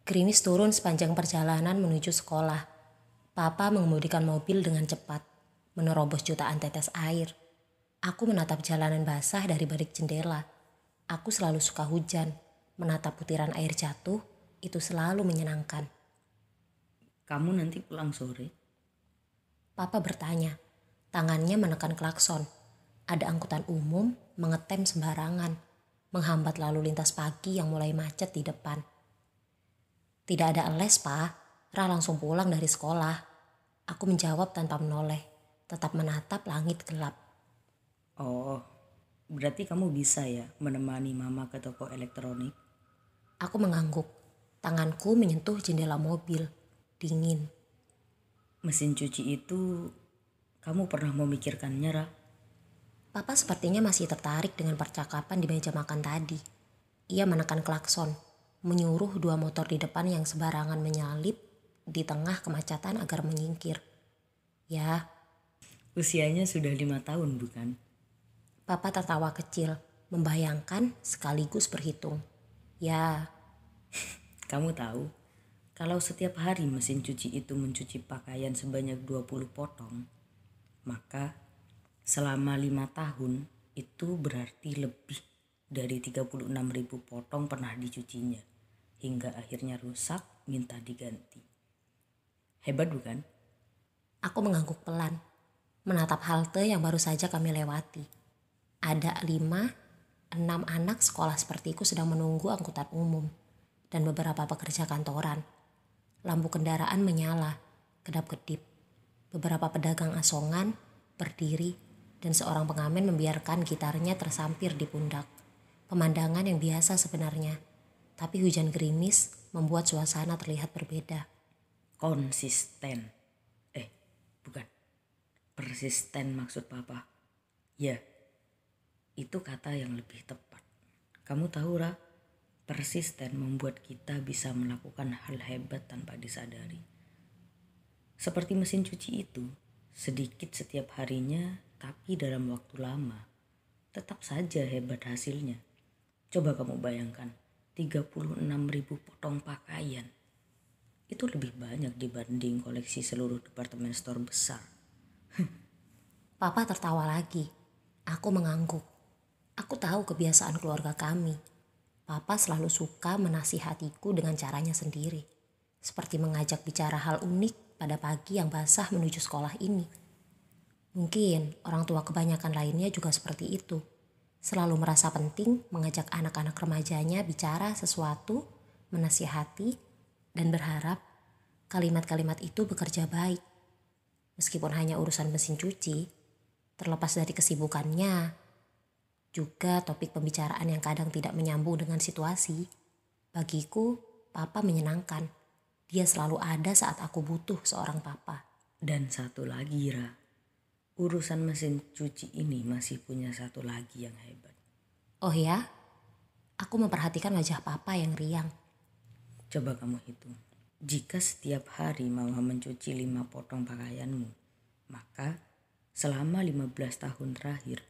Gerimis turun sepanjang perjalanan menuju sekolah. Papa mengemudikan mobil dengan cepat, menerobos jutaan tetes air. Aku menatap jalanan basah dari balik jendela. Aku selalu suka hujan. Menatap butiran air jatuh, itu selalu menyenangkan. Kamu nanti pulang sore? Papa bertanya. Tangannya menekan klakson. Ada angkutan umum mengetem sembarangan, menghambat lalu lintas pagi yang mulai macet di depan. Tidak ada les, Pak. Ra langsung pulang dari sekolah. Aku menjawab tanpa menoleh, tetap menatap langit gelap. Oh, berarti kamu bisa ya menemani mama ke toko elektronik? Aku mengangguk. Tanganku menyentuh jendela mobil. Dingin. Mesin cuci itu kamu pernah memikirkannya, Ra? Papa sepertinya masih tertarik dengan percakapan di meja makan tadi. Ia menekan klakson, menyuruh dua motor di depan yang sembarangan menyalip di tengah kemacetan agar menyingkir. Ya, Usianya sudah 5 tahun bukan? Papa tertawa kecil, membayangkan sekaligus berhitung. Ya, Kamu tahu, kalau setiap hari mesin cuci itu mencuci pakaian sebanyak 20 potong, maka selama 5 tahun itu berarti lebih dari 36.000 potong pernah dicucinya. Hingga akhirnya rusak minta diganti. Hebat bukan? aku mengangguk pelan, menatap halte yang baru saja kami lewati. Ada 5, 6 anak sekolah sepertiku sedang menunggu angkutan umum dan beberapa pekerja kantoran. Lampu kendaraan menyala, kedap-kedip. Beberapa pedagang asongan berdiri dan seorang pengamen membiarkan gitarnya tersampir di pundak. Pemandangan yang biasa sebenarnya, tapi hujan gerimis membuat suasana terlihat berbeda. Konsisten. Bukan. Persisten maksud papa. Ya, itu kata yang lebih tepat. Kamu tahu, Ra? Persisten membuat kita bisa melakukan hal hebat tanpa disadari. Seperti mesin cuci itu, sedikit setiap harinya tapi dalam waktu lama. Tetap saja hebat hasilnya. Coba kamu bayangkan, 36.000 potong pakaian. Itu lebih banyak dibanding koleksi seluruh departemen store besar. Papa tertawa lagi. Aku mengangguk. Aku tahu kebiasaan keluarga kami. Papa selalu suka menasihatiku dengan caranya sendiri. Seperti mengajak bicara hal unik pada pagi yang basah menuju sekolah ini. Mungkin orang tua kebanyakan lainnya juga seperti itu. Selalu merasa penting mengajak anak-anak remajanya bicara sesuatu, menasihati, dan berharap kalimat-kalimat itu bekerja baik. Meskipun hanya urusan mesin cuci, terlepas dari kesibukannya, juga topik pembicaraan yang kadang tidak menyambung dengan situasi, bagiku papa menyenangkan. Dia selalu ada saat aku butuh seorang papa. Dan satu lagi, Ra. Urusan mesin cuci ini masih punya satu lagi yang hebat. Oh ya, aku memperhatikan wajah papa yang riang. Coba kamu hitung. Jika setiap hari mama mencuci 5 potong pakaianmu, maka selama 15 tahun terakhir,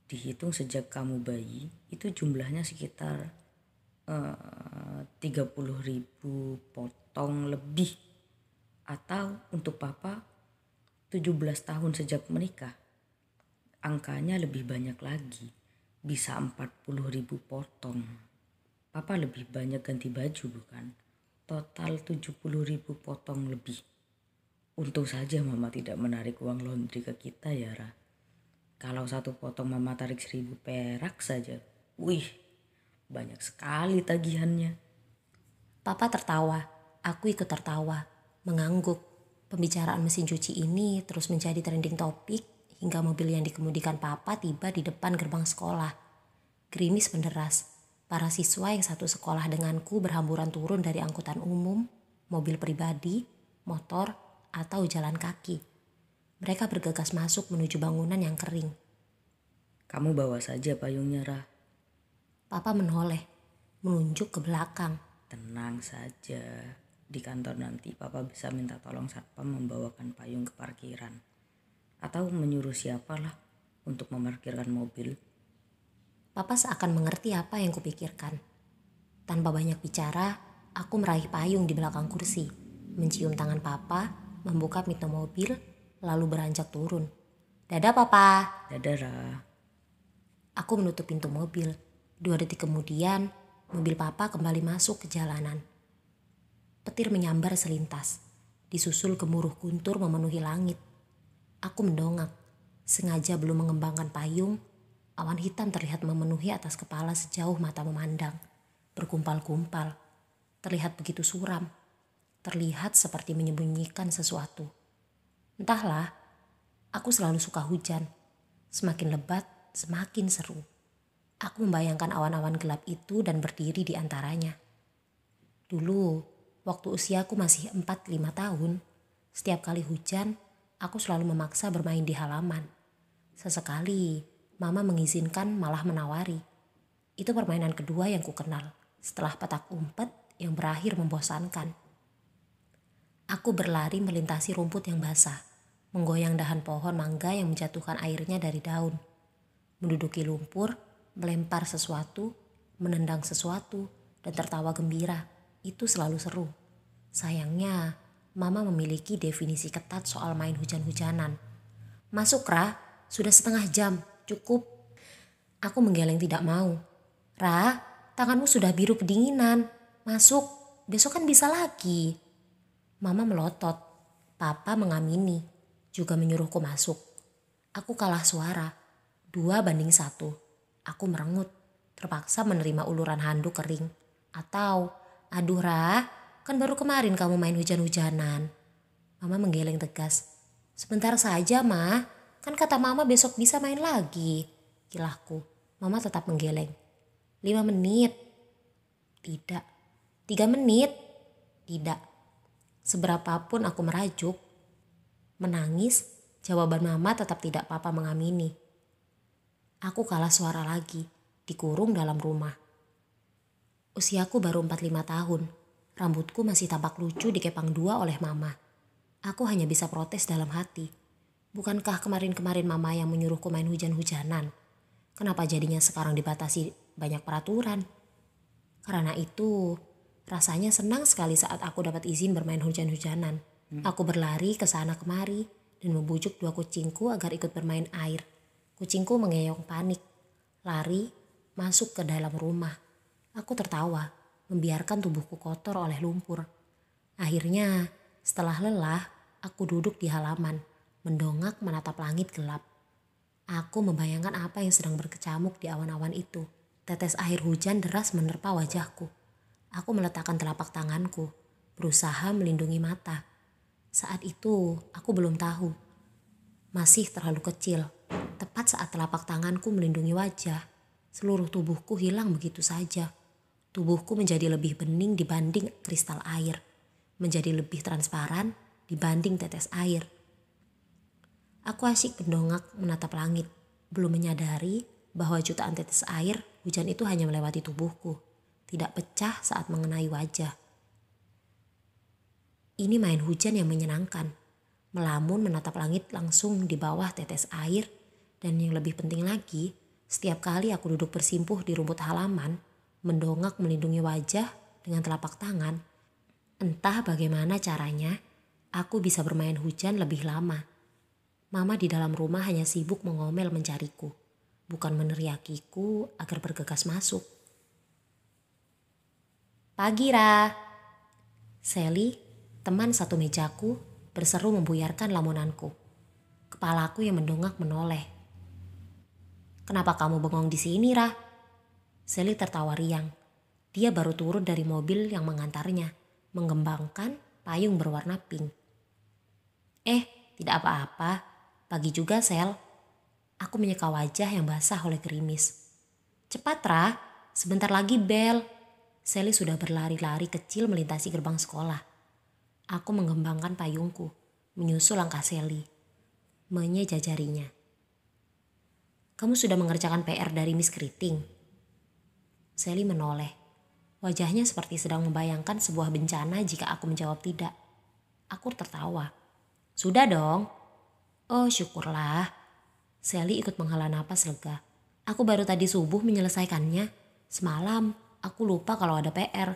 dihitung sejak kamu bayi, itu jumlahnya sekitar 30.000 potong lebih. Atau untuk papa 17 tahun sejak menikah, angkanya lebih banyak lagi, bisa 40.000 potong. Papa lebih banyak ganti baju bukan? Total 70.000 potong lebih. Untung saja mama tidak menarik uang laundry ke kita ya, Ra. Kalau satu potong mama tarik 1.000 perak saja. Wih, banyak sekali tagihannya. Papa tertawa, aku ikut tertawa, mengangguk. Pembicaraan mesin cuci ini terus menjadi trending topik hingga mobil yang dikemudikan papa tiba di depan gerbang sekolah. Gerimis menderas. Para siswa yang satu sekolah denganku berhamburan turun dari angkutan umum, mobil pribadi, motor, atau jalan kaki. Mereka bergegas masuk menuju bangunan yang kering. Kamu bawa saja payungnya, Ra. Papa menoleh, menunjuk ke belakang. Tenang saja. Di kantor nanti papa bisa minta tolong satpam membawakan payung ke parkiran. Atau menyuruh siapalah untuk memarkirkan mobil. Papa seakan mengerti apa yang kupikirkan. Tanpa banyak bicara, aku meraih payung di belakang kursi, mencium tangan papa, membuka pintu mobil, lalu beranjak turun. Dadah papa. Dadah Ra. Aku menutup pintu mobil. 2 detik kemudian, mobil papa kembali masuk ke jalanan. Petir menyambar selintas, disusul gemuruh guntur memenuhi langit. Aku mendongak, sengaja belum mengembangkan payung. Awan hitam terlihat memenuhi atas kepala sejauh mata memandang, berkumpal-kumpal. Terlihat begitu suram, terlihat seperti menyembunyikan sesuatu. Entahlah, aku selalu suka hujan. Semakin lebat, semakin seru. Aku membayangkan awan-awan gelap itu dan berdiri di antaranya. Dulu, waktu usiaku masih 4-5 tahun, setiap kali hujan, aku selalu memaksa bermain di halaman. Sesekali, mama mengizinkan malah menawari. Itu permainan kedua yang kukenal setelah petak umpet yang berakhir membosankan. Aku berlari melintasi rumput yang basah, menggoyang dahan pohon mangga yang menjatuhkan airnya dari daun. Menduduki lumpur, melempar sesuatu, menendang sesuatu, dan tertawa gembira. Itu selalu seru. Sayangnya, mama memiliki definisi ketat soal main hujan-hujanan. Masuk Ra, sudah setengah jam, cukup. Aku menggeleng tidak mau. Ra, tanganmu sudah biru kedinginan. Masuk, besok kan bisa lagi. Mama melotot, papa mengamini, juga menyuruhku masuk. Aku kalah suara, 2-1. Aku merengut, terpaksa menerima uluran handuk kering. Atau, aduh Ra, kan baru kemarin kamu main hujan-hujanan. Mama menggeleng tegas. Sebentar saja Ma, kan kata mama besok bisa main lagi. Kilahku, mama tetap menggeleng. 5 menit. Tidak. 3 menit. Tidak. Seberapapun aku merajuk, menangis, jawaban mama tetap tidak papa mengamini. Aku kalah suara lagi, dikurung dalam rumah. Usiaku baru 45 tahun. Rambutku masih tampak lucu dikepang 2 oleh mama. Aku hanya bisa protes dalam hati. Bukankah kemarin-kemarin mama yang menyuruhku main hujan-hujanan? Kenapa jadinya sekarang dibatasi banyak peraturan? Karena itu, rasanya senang sekali saat aku dapat izin bermain hujan-hujanan. Aku berlari ke sana kemari dan membujuk 2 kucingku agar ikut bermain air. Kucingku mengeyong panik, lari, masuk ke dalam rumah. Aku tertawa, membiarkan tubuhku kotor oleh lumpur. Akhirnya, setelah lelah, aku duduk di halaman, mendongak menatap langit gelap. Aku membayangkan apa yang sedang berkecamuk di awan-awan itu. Tetes air hujan deras menerpa wajahku. Aku meletakkan telapak tanganku, berusaha melindungi mata. Saat itu, aku belum tahu. Masih terlalu kecil. Tepat saat telapak tanganku melindungi wajah, seluruh tubuhku hilang begitu saja. Tubuhku menjadi lebih bening dibanding kristal air. Menjadi lebih transparan dibanding tetes air. Aku asyik mendongak menatap langit, belum menyadari bahwa jutaan tetes air hujan itu hanya melewati tubuhku, tidak pecah saat mengenai wajah. Ini main hujan yang menyenangkan, melamun menatap langit langsung di bawah tetes air, dan yang lebih penting lagi, setiap kali aku duduk bersimpuh di rumput halaman, mendongak melindungi wajah dengan telapak tangan, entah bagaimana caranya, aku bisa bermain hujan lebih lama. Mama di dalam rumah hanya sibuk mengomel mencariku, bukan meneriakiku agar bergegas masuk. Pagi Ra. Sally, teman satu mejaku, berseru membuyarkan lamunanku. Kepalaku yang mendongak menoleh. Kenapa kamu bengong di sini Ra? Sally tertawa riang. Dia baru turun dari mobil yang mengantarnya, mengembangkan payung berwarna pink. Tidak apa-apa. Pagi juga, Sel. Aku menyeka wajah yang basah oleh gerimis. Cepat, Ra. Sebentar lagi bel. Sally sudah berlari-lari kecil melintasi gerbang sekolah. Aku mengembangkan payungku, menyusul langkah Sally. Menyeja jarinya. Kamu sudah mengerjakan PR dari Miss Keriting? Sally menoleh. Wajahnya seperti sedang membayangkan sebuah bencana jika aku menjawab tidak. Aku tertawa. Sudah dong. Oh syukurlah. Sally ikut menghela napas lega. Aku baru tadi subuh menyelesaikannya. Semalam aku lupa kalau ada PR.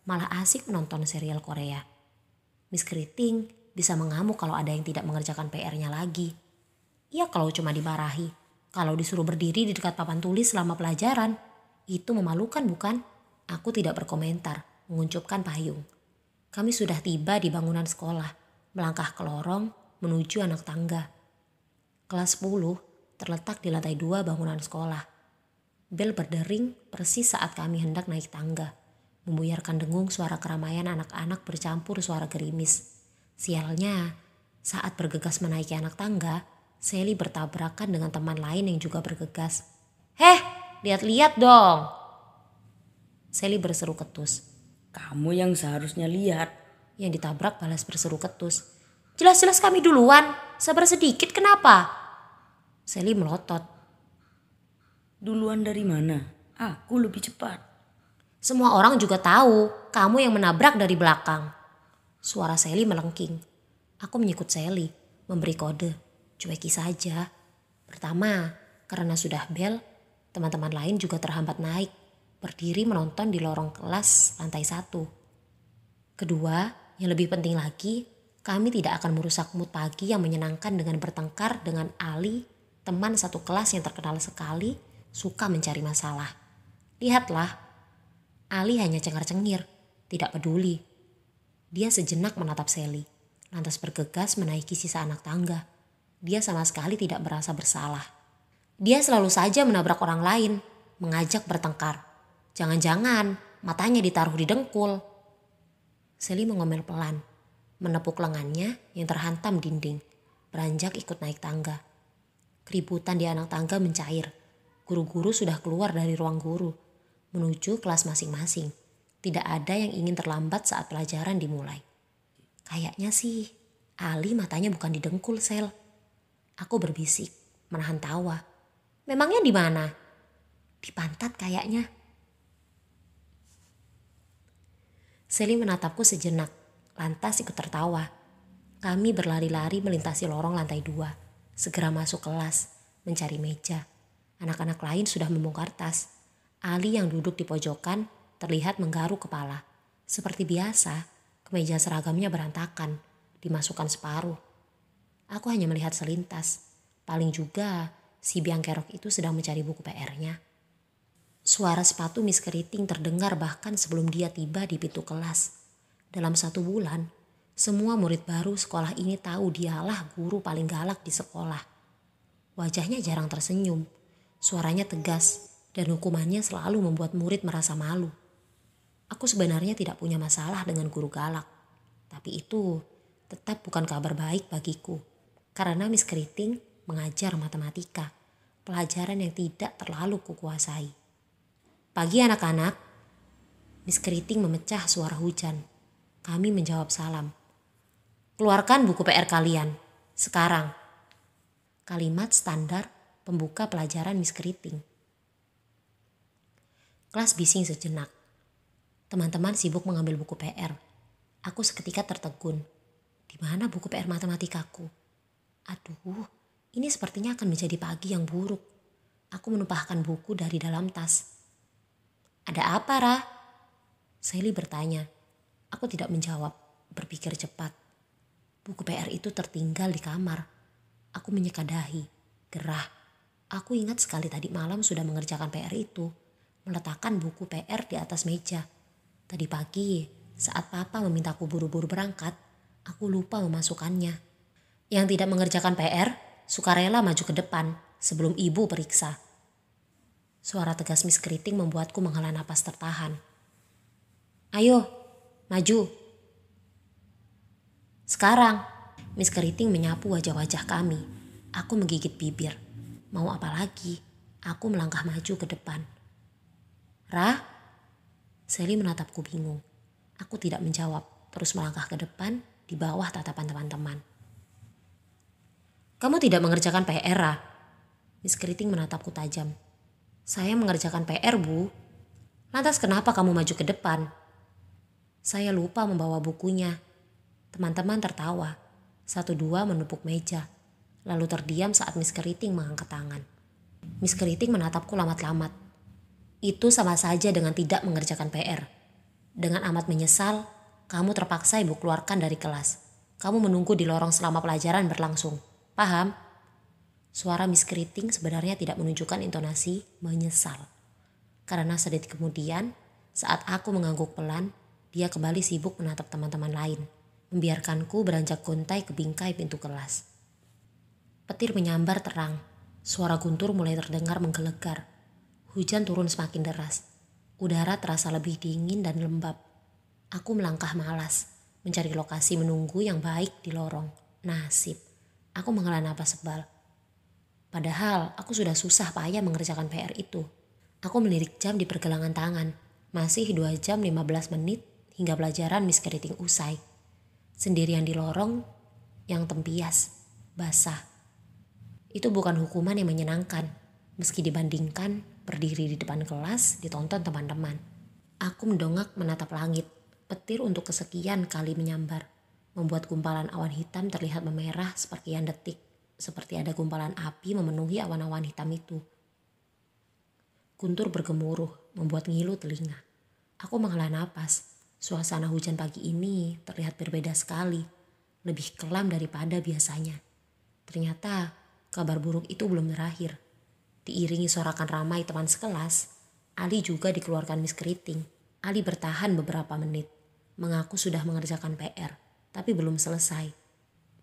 malah asik menonton serial Korea. Miss Keriting bisa mengamuk kalau ada yang tidak mengerjakan PR-nya lagi. Iya kalau cuma dimarahi. Kalau disuruh berdiri di dekat papan tulis selama pelajaran, itu memalukan bukan? Aku tidak berkomentar, menguncupkan payung. Kami sudah tiba di bangunan sekolah, melangkah ke lorong menuju anak tangga. Kelas 10 terletak di lantai 2 bangunan sekolah. Bel berdering persis saat kami hendak naik tangga, membuyarkan dengung suara keramaian anak-anak bercampur suara gerimis. Sialnya, saat bergegas menaiki anak tangga, Sally bertabrakan dengan teman lain yang juga bergegas. "Heh, lihat-lihat dong!" Sally berseru ketus. Kamu yang seharusnya lihat. Yang ditabrak balas berseru ketus. "Jelas-jelas kami duluan, sabar sedikit kenapa?" Sally melotot. Duluan dari mana? Aku lebih cepat. "Semua orang juga tahu kamu yang menabrak dari belakang." Suara Sally melengking. Aku menyikut Sally, memberi kode. Cueki saja. Pertama, karena sudah bel, teman-teman lain juga terhambat naik, berdiri menonton di lorong kelas lantai 1. Kedua, yang lebih penting lagi, kami tidak akan merusak mood pagi yang menyenangkan dengan bertengkar dengan Ali, teman satu kelas yang terkenal sekali, suka mencari masalah. Lihatlah, Ali hanya cengar-cengir, tidak peduli. Dia sejenak menatap Sally, lantas bergegas menaiki sisa anak tangga. Dia sama sekali tidak merasa bersalah. Dia selalu saja menabrak orang lain, mengajak bertengkar. Jangan-jangan matanya ditaruh di dengkul. Sally mengomel pelan, menepuk lengannya yang terhantam dinding, beranjak ikut naik tangga. Keributan di anak tangga mencair. Guru-guru sudah keluar dari ruang guru, menuju kelas masing-masing. Tidak ada yang ingin terlambat saat pelajaran dimulai. Kayaknya sih, Ali matanya bukan di dengkul, Sel. Aku berbisik, menahan tawa. "Memangnya di mana?" "Di pantat kayaknya." Sally menatapku sejenak, lantas ikut tertawa. Kami berlari-lari melintasi lorong lantai 2, segera masuk kelas, mencari meja. Anak-anak lain sudah membongkar tas. Ali yang duduk di pojokan terlihat menggaruk kepala. Seperti biasa, kemeja seragamnya berantakan, dimasukkan separuh. Aku hanya melihat selintas. Paling juga si biang kerok itu sedang mencari buku PR-nya. Suara sepatu Miss Keriting terdengar bahkan sebelum dia tiba di pintu kelas. Dalam 1 bulan, semua murid baru sekolah ini tahu dialah guru paling galak di sekolah. Wajahnya jarang tersenyum, suaranya tegas, dan hukumannya selalu membuat murid merasa malu. Aku sebenarnya tidak punya masalah dengan guru galak, tapi itu tetap bukan kabar baik bagiku. Karena Miss Keriting mengajar matematika, pelajaran yang tidak terlalu kukuasai. "Pagi anak-anak." Miss Keriting memecah suara hujan. Kami menjawab salam. "Keluarkan buku PR kalian, sekarang." Kalimat standar pembuka pelajaran Miss Keriting. Kelas bising sejenak. Teman-teman sibuk mengambil buku PR. Aku seketika tertegun. Di mana buku PR matematikaku? Aduh, ini sepertinya akan menjadi pagi yang buruk. Aku menumpahkan buku dari dalam tas. "Ada apa, Ra?" Sally bertanya. Aku tidak menjawab, berpikir cepat. Buku PR itu tertinggal di kamar. Aku menyeka dahi, gerah. Aku ingat sekali tadi malam sudah mengerjakan PR itu, meletakkan buku PR di atas meja. Tadi pagi, saat Papa memintaku buru-buru berangkat, aku lupa memasukkannya. Yang tidak mengerjakan PR, sukarela maju ke depan sebelum ibu periksa. Suara tegas Miss Keriting membuatku menghela napas tertahan. "Ayo, maju." "Sekarang." Miss Keriting menyapu wajah-wajah kami. Aku menggigit bibir. Mau apa lagi? Aku melangkah maju ke depan. "Ra?" Sally menatapku bingung. Aku tidak menjawab, terus melangkah ke depan di bawah tatapan teman-teman. "Kamu tidak mengerjakan PR, Ra?" Miss Keriting menatapku tajam. "Saya mengerjakan PR, Bu." "Lantas kenapa kamu maju ke depan?" "Saya lupa membawa bukunya." Teman-teman tertawa. 1-2 menepuk meja. Lalu terdiam saat Miss Keriting mengangkat tangan. Miss Keriting menatapku lamat-lamat. "Itu sama saja dengan tidak mengerjakan PR." Dengan amat menyesal, kamu terpaksa ibu keluarkan dari kelas. Kamu menunggu di lorong selama pelajaran berlangsung. Paham? Suara Miss Keriting sebenarnya tidak menunjukkan intonasi menyesal. Karena sedetik kemudian, saat aku mengangguk pelan, dia kembali sibuk menatap teman-teman lain, membiarkanku beranjak gontai ke bingkai pintu kelas. Petir menyambar terang, suara guntur mulai terdengar menggelegar. Hujan turun semakin deras. Udara terasa lebih dingin dan lembab. Aku melangkah malas, mencari lokasi menunggu yang baik di lorong. Nasib, aku menghela napas sebal. Padahal aku sudah susah payah mengerjakan PR itu. Aku melirik jam di pergelangan tangan. Masih 2 jam 15 menit hingga pelajaran Miss Keriting usai. Sendirian di lorong yang tempias, basah. Itu bukan hukuman yang menyenangkan. Meski dibandingkan berdiri di depan kelas ditonton teman-teman. Aku mendongak menatap langit. Petir untuk kesekian kali menyambar. Membuat gumpalan awan hitam terlihat memerah seperkian detik. Seperti ada gumpalan api memenuhi awan-awan hitam itu. Guntur bergemuruh, membuat ngilu telinga. Aku menghela napas. Suasana hujan pagi ini terlihat berbeda sekali. Lebih kelam daripada biasanya. Ternyata kabar buruk itu belum berakhir. Diiringi sorakan ramai teman sekelas, Ali juga dikeluarkan Miss Keriting. Ali bertahan beberapa menit, mengaku sudah mengerjakan PR, tapi belum selesai.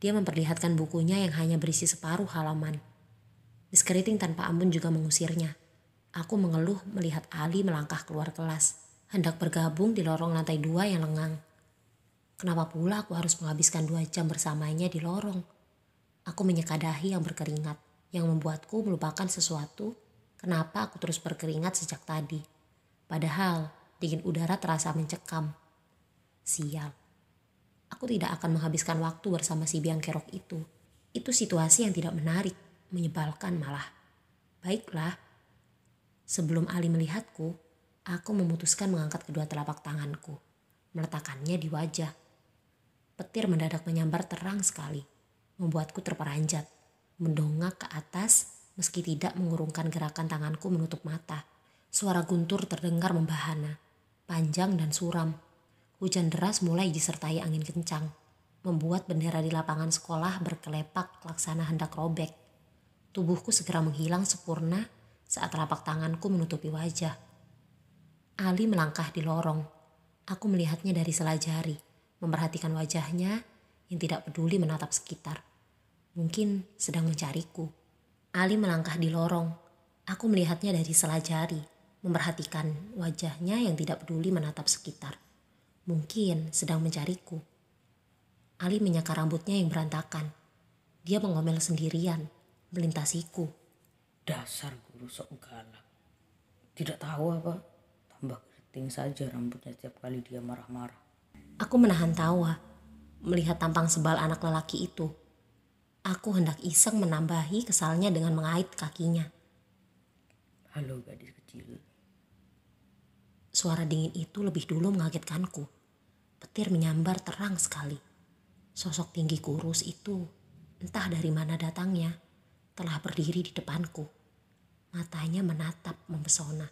Dia memperlihatkan bukunya yang hanya berisi separuh halaman. Miss Keriting tanpa ampun juga mengusirnya. Aku mengeluh melihat Ali melangkah keluar kelas, hendak bergabung di lorong lantai 2 yang lengang. Kenapa pula aku harus menghabiskan 2 jam bersamanya di lorong? Aku menyeka dahi yang berkeringat, yang membuatku melupakan sesuatu. Kenapa aku terus berkeringat sejak tadi? Padahal dingin udara terasa mencekam. Sial. Aku tidak akan menghabiskan waktu bersama si biang kerok itu. Itu situasi yang tidak menarik, menyebalkan malah. Baiklah. Sebelum Ali melihatku, aku memutuskan mengangkat kedua telapak tanganku, meletakkannya di wajah. Petir mendadak menyambar terang sekali, membuatku terperanjat, mendongak ke atas meski tidak mengurungkan gerakan tanganku menutup mata. Suara guntur terdengar membahana, panjang dan suram. Hujan deras mulai disertai angin kencang, membuat bendera di lapangan sekolah berkelepak laksana hendak robek. Tubuhku segera menghilang sempurna saat telapak tanganku menutupi wajah. Ali melangkah di lorong. Aku melihatnya dari sela jari, memperhatikan wajahnya yang tidak peduli menatap sekitar. Mungkin sedang mencariku. Ali melangkah di lorong. Aku melihatnya dari sela jari, memperhatikan wajahnya yang tidak peduli menatap sekitar. Mungkin sedang mencariku. Ali menyeka rambutnya yang berantakan. Dia mengomel sendirian, melintasiku. Dasar guru sok galak. Tidak tahu apa, tambah keriting saja rambutnya setiap kali dia marah-marah. Aku menahan tawa, melihat tampang sebal anak lelaki itu. Aku hendak iseng menambahi kesalnya dengan mengait kakinya. Halo gadis kecil. Suara dingin itu lebih dulu mengagetkanku. Petir menyambar terang sekali. Sosok tinggi kurus itu, entah dari mana datangnya, telah berdiri di depanku. Matanya menatap mempesona.